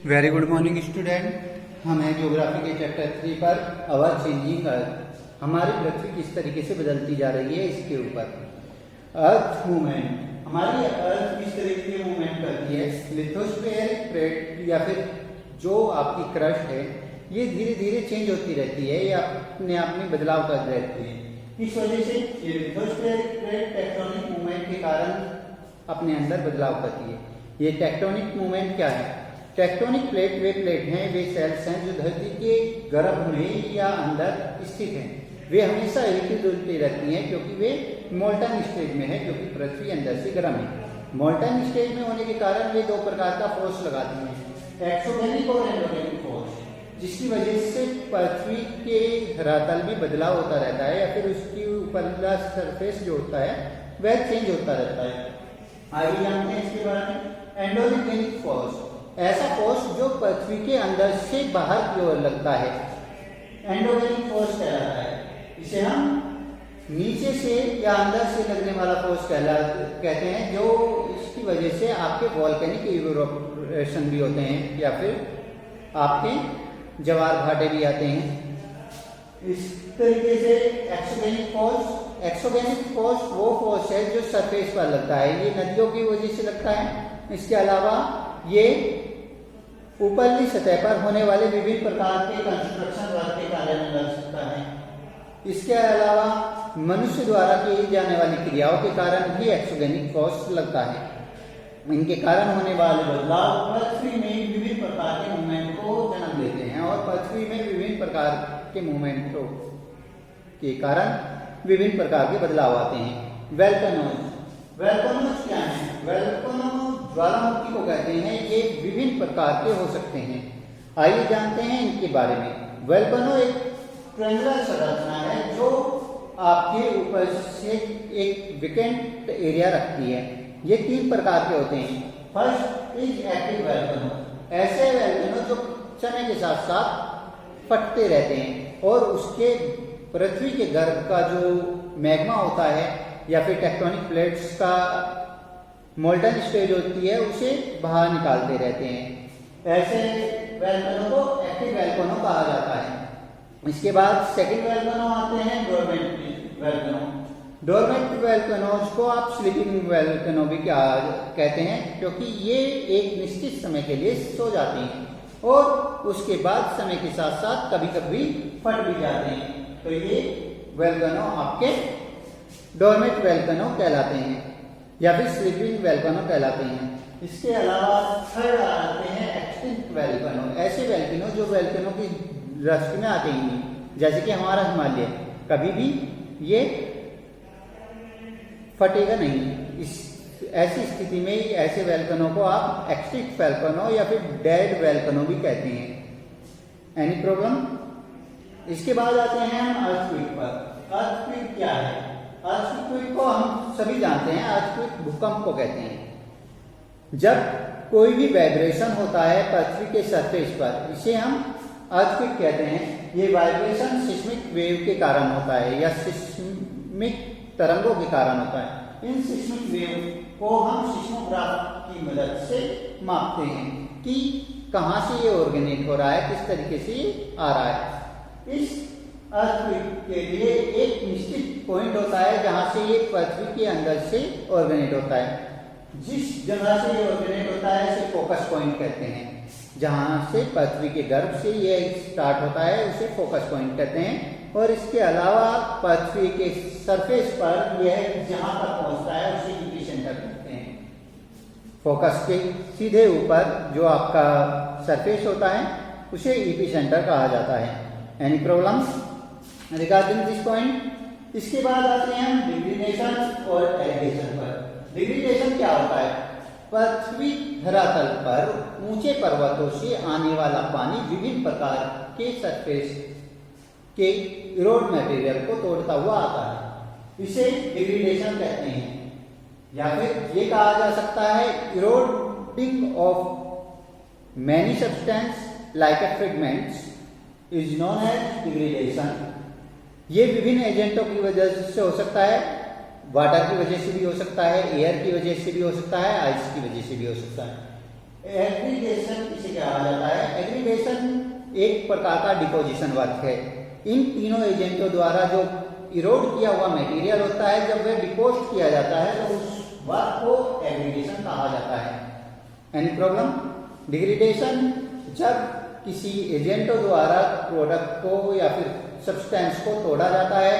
Very good morning student. हम हैं geography के चैप्टर 3 पर अवर चेंजिंग अर्थ। हमारी पृथ्वी किस तरीके से बदलती जा रही है इसके ऊपर। अर्थ मूवमेंट, हमारी अर्थ किस तरीके से मूवमेंट करती है। लिथोस्फेरिक प्लेट या फिर जो आपकी क्रस्ट है ये धीरे धीरे चेंज होती रहती है, या अपने आप में बदलाव कर रहती है। इस वजह से ये लिथोस्फेरिक प्लेट टेक्टोनिक मूवमेंट के कारण अपने अंदर बदलाव करती है। ये टेक्टोनिक मूवमेंट क्या है? टेक्टोनिक प्लेट वे प्लेट हैं, वे सेल्स हैं जो धरती के गर्भ में या अंदर स्थित हैं। वे हमेशा हिलती डुलती रहती हैं क्योंकि वे मोल्टन स्टेज में है, क्योंकि पृथ्वी अंदर से गर्म है। मोल्टन स्टेज में होने के कारण वे दो प्रकार का फोर्स लगाती हैं, एक्सोगेनिक और एंडोगेनिक फोर्स, जिसकी वजह से पृथ्वी के धरातल में बदलाव होता रहता है, या फिर उसकी ऊपरला सरफेस जो होता है वह चेंज होता रहता है। आइए जानते हैं इसके बारे में। एंडोगेनिक फोर्स, ऐसा फोर्स जो पृथ्वी के अंदर से बाहर की ओर लगता है, एंडोगेनिक फोर्स कहलाता है। इसे हम नीचे से या अंदर से लगने वाला फोर्स कहते हैं, जो इसकी वजह से आपके वोल्केनिक इवोपोरेशन भी होते हैं, या फिर आपके ज्वार भाटे भी आते हैं। इस तरीके से एक्सोगेनिक फोर्स वो फोर्स है जो सरफेस पर लगता है, ये नदियों की वजह से लगता है। इसके अलावा ये ऊपरली सतह पर होने वाले विभिन्न प्रकार के कंस्ट्रक्शन वर्क के कार्य में लग सकता है। इसके अलावा मनुष्य द्वारा की जाने वाली क्रियाओं के कारण भी एक्सोगेनिक फोर्स लगता है। इनके कारण होने वाले बदलाव पृथ्वी में विभिन्न प्रकार के मूवमेंट को जन्म देते हैं, और पृथ्वी में विभिन्न प्रकार के मूवमेंटों के कारण विभिन्न प्रकार के बदलाव आते हैं। वेल्केनोज क्या है? वेल्केनो ज्वालामुखी को कहते हैं, ये विभिन्न प्रकार के हो सकते हैं। आइए जानते हैं इनके बारे में। वेल्केनो एक ट्रायंगुलर संरचना है जो आपके ऊपर से एक वेकेंट एरिया रखती है। ये तीन प्रकार के होते हैं। फर्स्ट इज एक्टिव वेल्केनो, ऐसे वेल्केनो जो समय के साथ साथ फटते रहते हैं और उसके पृथ्वी के गर्भ का जो मैग्मा होता है या फिर टेक्टोनिक प्लेट्स का मोल्टन स्टेज होती है उसे बाहर निकालते रहते हैं। ऐसे वेल्केनो को एक्टिव वेल्केनो कहा जाता है। इसके बाद सेकंड वेल्केनो आते हैं डोरमेंट वेल्केनो। डोरमेंट वेल्केनोज को आप स्लीपिंग वेल्केनो भी कहते हैं, क्योंकि ये एक निश्चित समय के लिए सो जाते हैं और उसके बाद समय के साथ साथ कभी कभी फट भी जाते हैं। तो ये वेल्केनो आपके डोरमेंट वेल्केनो कहलाते हैं, या फिर स्लीपिंग वेल्केनो कहलाते हैं। इसके अलावा थर्ड आते हैं एक्सटिंक्ट वेल्केनो, ऐसे वेल्केनो जो वेल्केनो की दृष्टि में आते ही नहीं, जैसे कि हमारा हिमालय, कभी भी ये फटेगा नहीं। ऐसी स्थिति में ऐसे वेल्केनो को आप एक्सटिंक्ट वेल्केनो या फिर डेड वेल्केनो भी कहते हैं। Any problem? इसके बाद आते हैं हम अर्थक्वेक पर। अर्थक्वेक क्या है? अर्थक्वेक को हम सभी जानते हैं, अर्थक्वेक भूकंप को कहते हैं। जब कोई भी वाइब्रेशन होता है पृथ्वी के सरफेस पर, इसे हम अर्थक्वेक कहते हैं। ये वाइब्रेशन सिस्मिक वेव के कारण होता है या सिस्मिक तरंगों के कारण होता है। इन सिस्मिक वेव को हम सिस्मोग्राफ की मदद से मापते हैं कि कहाँ से ये ऑर्गेनेट हो रहा है, किस तरीके से ये आ रहा है। इस अर्थक्वेक के लिए एक निश्चित पॉइंट होता है जहां से ये पृथ्वी के अंदर से ऑर्गेनेट होता है। जिस जगह से ये ऑर्गेनेट होता है इसे फोकस पॉइंट कहते हैं। जहां से पृथ्वी के गर्भ से ये स्टार्ट होता है उसे फोकस पॉइंट कहते हैं। और इसके अलावा पृथ्वी के सरफेस पर यह जहां तक पहुंचता है उसे इपिसेंटर कहते हैं। फोकस के सीधे ऊपर जो आपका सरफेस होता है उसे इपिसेंटर कहा जाता है। Any problems regarding this point? इसके बाद आते हैं हम डिग्रेडेशन और एलिवेशन पर। डिग्रेडेशन क्या होता है? पृथ्वी धरातल पर ऊंचे पर्वतों से आने वाला पानी विभिन्न प्रकार के सरफेस के इरोड मटेरियल को तोड़ता हुआ आता है, इसे डिग्रेडेशन कहते हैं। या फिर ये कहा जा सकता है eroding of many substance like a fragments is known as degradation. ये विभिन्न एजेंटों की वजह से हो सकता है, वाटर की वजह से भी हो सकता है, एयर की वजह से भी हो सकता है, आइस की वजह से भी हो सकता है। एग्रीगेशन इसे कहा जाता एक प्रकार का डिपोजिशन वर्क है। इन तीनों एजेंटों द्वारा जो इरोड किया हुआ मटेरियल होता है, जब वह डिपोस्ट किया जाता है तो उस वर्क को एग्रीगेशन कहा जाता है। Any problem? डिग्रेडेशन जब किसी एजेंटों द्वारा प्रोडक्ट को या फिर सब्सटेंस को तोड़ा जाता है,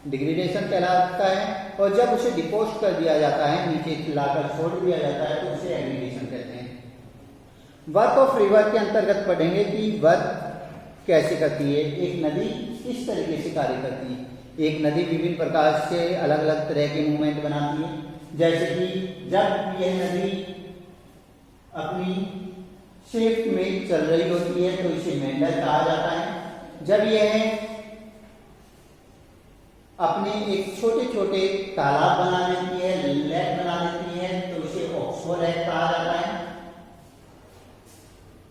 डिग्रेडेशन कहलाता है, और जब उसे डिपोस्ट कर दिया जाता है, नीचे लाकर छोड़ दिया जाता है, तो उसे एग्रीगेशन कहते हैं। वर्क ऑफ रिवर के अंतर्गत पढ़ेंगे कि वर्क कैसे करती है, एक नदी किस तरीके से कार्य करती है। एक नदी विभिन्न प्रकार से अलग अलग तरह के मूवमेंट बनाती है, जैसे कि जब यह नदी अपनी शेप में चल रही होती है तो इसे मेंडर कहा जाता है। जब यह अपने एक छोटे छोटे तालाब बना लेती है, लेक बना लेती है, तो इसे ऑक्सबो लेक कहा जाता है।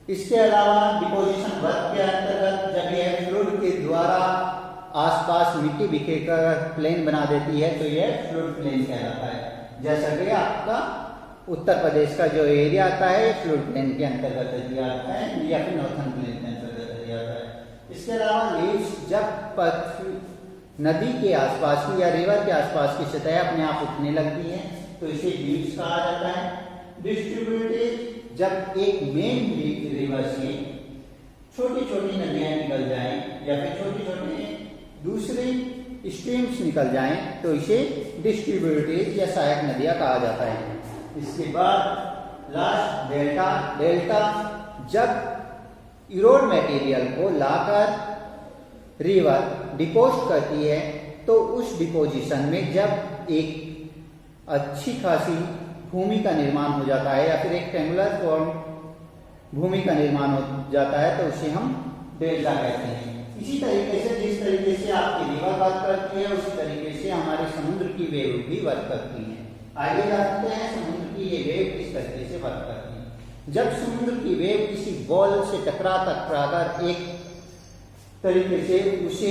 इसके अलावा डिपोजिशन वर्क के अंतर्गत जब यह फ्लूइड के द्वारा आसपास मिट्टी बिखेरकर प्लेन बना देती है तो यह फ्लूइड प्लेन कहलाता है। जैसा कि आपका उत्तर प्रदेश का जो एरिया आता है ये फ्लूइड प्लेन के अंतर्गत दिया जाता है या फिर नॉर्थन प्लेन के अंतर्गत दिया जाता है। इसके अलावा लीव्स जब नदी के आसपास की या रिवर के आसपास की सतह अपने आप उठने लगती है तो इसे लीव्स कहा जाता है। डिस्ट्रीब्यूटेड जब एक मेन रिवर से छोटी छोटी नदियां निकल जाएं या फिर छोटे छोटे दूसरे स्ट्रीम्स निकल जाएं तो इसे डिस्ट्रीब्यूटेड या सहायक नदियां कहा जाता है। इसके बाद लास्ट डेल्टा। डेल्टा जब इरोड मटेरियल को लाकर रिवर डिपोस्ट करती है तो उस डिपोजिशन में जब एक अच्छी खासी भूमि का निर्माण हो जाता है या फिर एक रेक्टेंगुलर फॉर्म भूमि का निर्माण हो जाता है तो उसे हम डेल्टा कहते हैं। इसी तरीके से जिस तरीके से आपकी रिवर वर्क करती है उसी तरीके से हमारे समुद्र की वेव भी वर्क करती है। आगे जानते हैं समुद्र की ये वेव किस तरीके से वर्क करती है। जब समुद्र की वेव किसी बॉल से टकराकर एक तरीके से उसे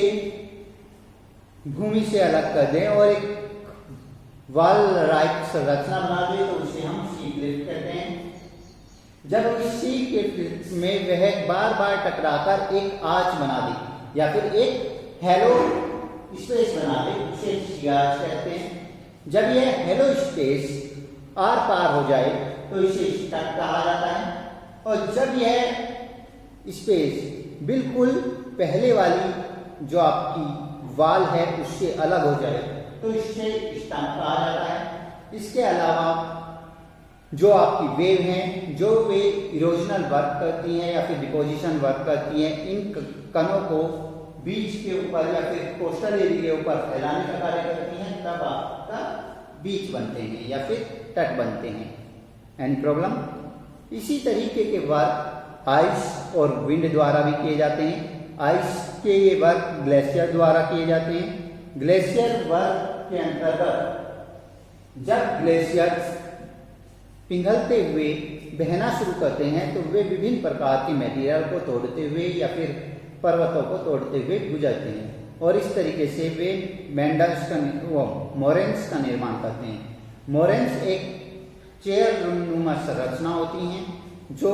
भूमि से अलग कर दें और एक वॉल लाइक संरचना बना दे तो उसे हम सी क्लिफ कहते हैं। जब इस सी क्लिफ में वह बार बार टकराकर एक आर्च बना दे या फिर एक हेलो स्पेस बना दे उसे सी आर्च कहते हैं। जब यह हेलो स्पेस आर पार हो जाए तो इसे स्टक कहा जाता है, और जब यह स्पेस बिल्कुल पहले वाली जो आपकी वाल है उससे अलग हो जाए तो इसे स्टम्प कहा जाता है। इसके अलावा जो आपकी वेव हैं जो वे इरोजनल वर्क करती हैं या फिर डिपोजिशन वर्क करती हैं, इन कणों को बीच के ऊपर या फिर कोस्टल एरिया के ऊपर फैलाने का कार्य करती हैं, तब आपका बीच बनते हैं या फिर तट बनते हैं। Any problem? इसी तरीके के वर्क आइस और विंड द्वारा भी किए जाते हैं। आइस के ये वर्क ग्लेशियर द्वारा किए जाते हैं। ग्लेशियर वर्क के अंतर्गत जब ग्लेशियर पिघलते हुए बहना शुरू करते हैं तो वे विभिन्न प्रकार के मटेरियल को तोड़ते हुए या फिर पर्वतों को तोड़ते हुए गुजरते हैं, और इस तरीके से वे मेंडल्स मोरेन्स का निर्माण करते हैं। मोरेन्स एक चेयर नुमा संरचना होती हैं जो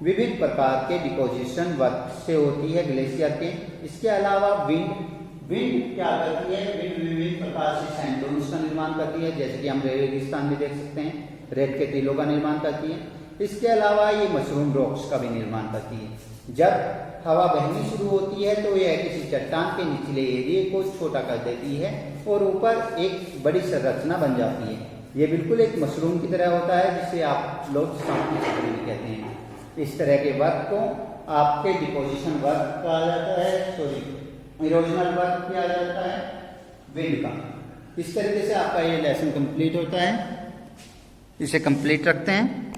विभिन्न प्रकार के डिपोजिशन वर्क से होती है ग्लेशियर के। इसके अलावा विंड क्या करती है? विंड विभिन्न प्रकार से सैंडडून्स का निर्माण करती है, जैसे कि हम रेगिस्तान में देख सकते हैं, रेत के टीलों का निर्माण करती है। इसके अलावा ये मशरूम रॉक्स का भी निर्माण करती है। जब हवा बहनी शुरू होती है तो यह किसी चट्टान के निचले एरिया को छोटा कर देती है और ऊपर एक बड़ी संरचना बन जाती है। ये बिल्कुल एक मशरूम की तरह होता है जिसे आप लोग सांप की छतरी भी कहते हैं। इस तरह के वर्क को आपके डिपोजिशन वर्क कहा जाता है, इरोजनल वर्क किया जाता है विंड का। इस तरीके से आपका ये लेसन कंप्लीट होता है। इसे कंप्लीट रखते हैं।